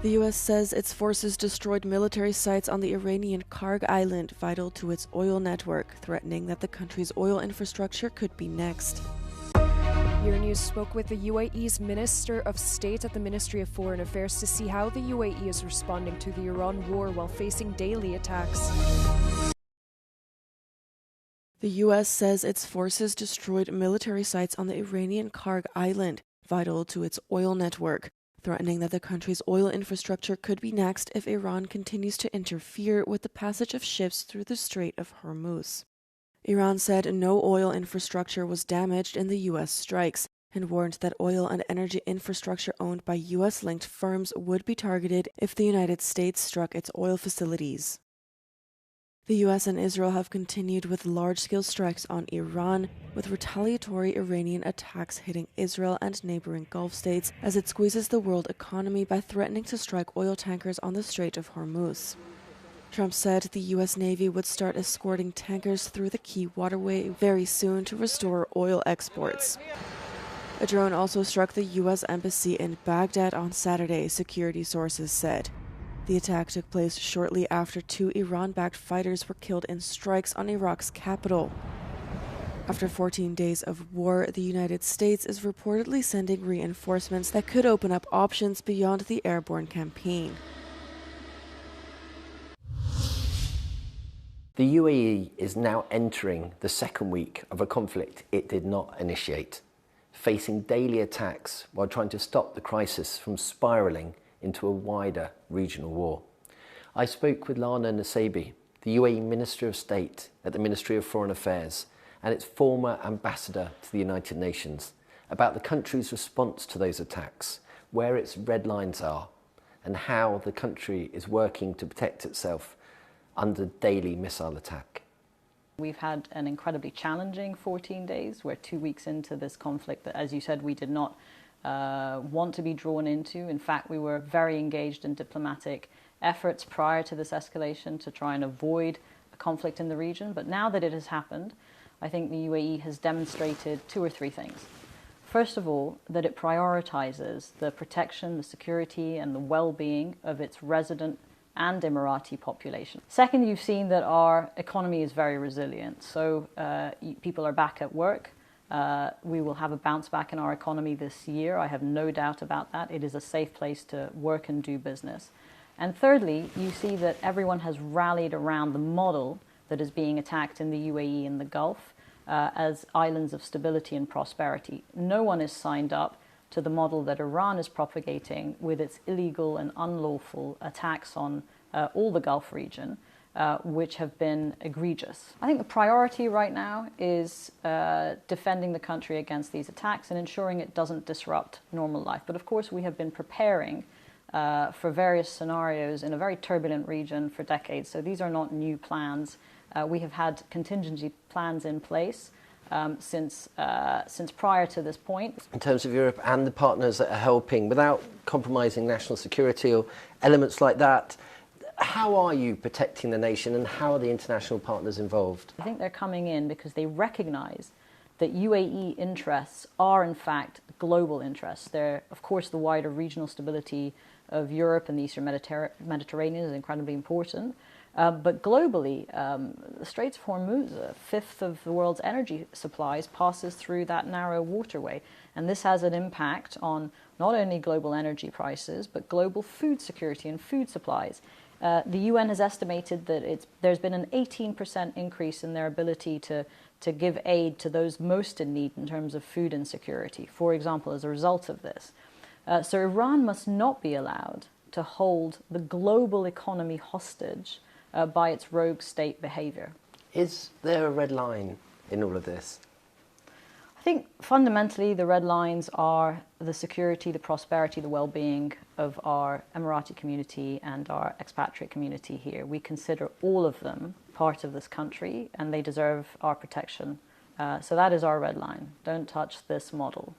The U.S. says its forces destroyed military sites on the Iranian Karg island, vital to its oil network, threatening that the country's oil infrastructure could be next. Euronews spoke with the UAE's Minister of State at the Ministry of Foreign Affairs to see how the UAE is responding to the Iran war while facing daily attacks. The U.S. says its forces destroyed military sites on the Iranian Karg island, vital to its oil network, threatening that the country's oil infrastructure could be next if Iran continues to interfere with the passage of ships through the Strait of Hormuz. Iran said no oil infrastructure was damaged in the U.S. strikes and warned that oil and energy infrastructure owned by U.S.-linked firms would be targeted if the United States struck its oil facilities. The U.S. and Israel have continued with large-scale strikes on Iran, with retaliatory Iranian attacks hitting Israel and neighboring Gulf states as it squeezes the world economy by threatening to strike oil tankers on the Strait of Hormuz. Trump said the U.S. Navy would start escorting tankers through the key waterway very soon to restore oil exports. A drone also struck the U.S. Embassy in Baghdad on Saturday, security sources said. The attack took place shortly after 2 Iran-backed fighters were killed in strikes on Iraq's capital. After 14 days of war, the United States is reportedly sending reinforcements that could open up options beyond the airborne campaign. The UAE is now entering the second week of a conflict it did not initiate, facing daily attacks while trying to stop the crisis from spiralling into a wider regional war. I spoke with Lana Nasabi, the UAE Minister of State at the Ministry of Foreign Affairs and its former ambassador to the United Nations, about the country's response to those attacks, where its red lines are, and how the country is working to protect itself under daily missile attack. We've had an incredibly challenging 14 days. We're 2 weeks into this conflict that, as you said, we did not want to be drawn into. In fact, we were very engaged in diplomatic efforts prior to this escalation to try and avoid a conflict in the region. But now that it has happened, I think the UAE has demonstrated 2 or 3 things. First of all, that it prioritizes the protection, the security, and the well-being of its resident and Emirati population. Second, you've seen that our economy is very resilient. So people are back at work. We will have a bounce back in our economy this year. I have no doubt about that. It is a safe place to work and do business. And thirdly, you see that everyone has rallied around the model that is being attacked in the UAE and the Gulf as islands of stability and prosperity. No one is signed up to the model that Iran is propagating with its illegal and unlawful attacks on all the Gulf region, which have been egregious. I think the priority right now is defending the country against these attacks and ensuring it doesn't disrupt normal life. But of course, we have been preparing for various scenarios in a very turbulent region for decades. So these are not new plans. We have had contingency plans in place since prior to this point. In terms of Europe and the partners that are helping, without compromising national security or elements like that, how are you protecting the nation and how are the international partners involved? I think they're coming in because they recognize that UAE interests are in fact global interests. They're, of course, the wider regional stability of Europe and the Eastern Mediterranean is incredibly important. But globally, the Straits of Hormuz, a fifth of the world's energy supplies, passes through that narrow waterway. And this has an impact on not only global energy prices, but global food security and food supplies. The UN has estimated that there's been an 18% increase in their ability to give aid to those most in need in terms of food insecurity, for example, as a result of this. So Iran must not be allowed to hold the global economy hostage by its rogue state behavior. Is there a red line in all of this? I think fundamentally the red lines are the security, the prosperity, the well-being of our Emirati community and our expatriate community here. We consider all of them part of this country and they deserve our protection. So that is our red line. Don't touch this model.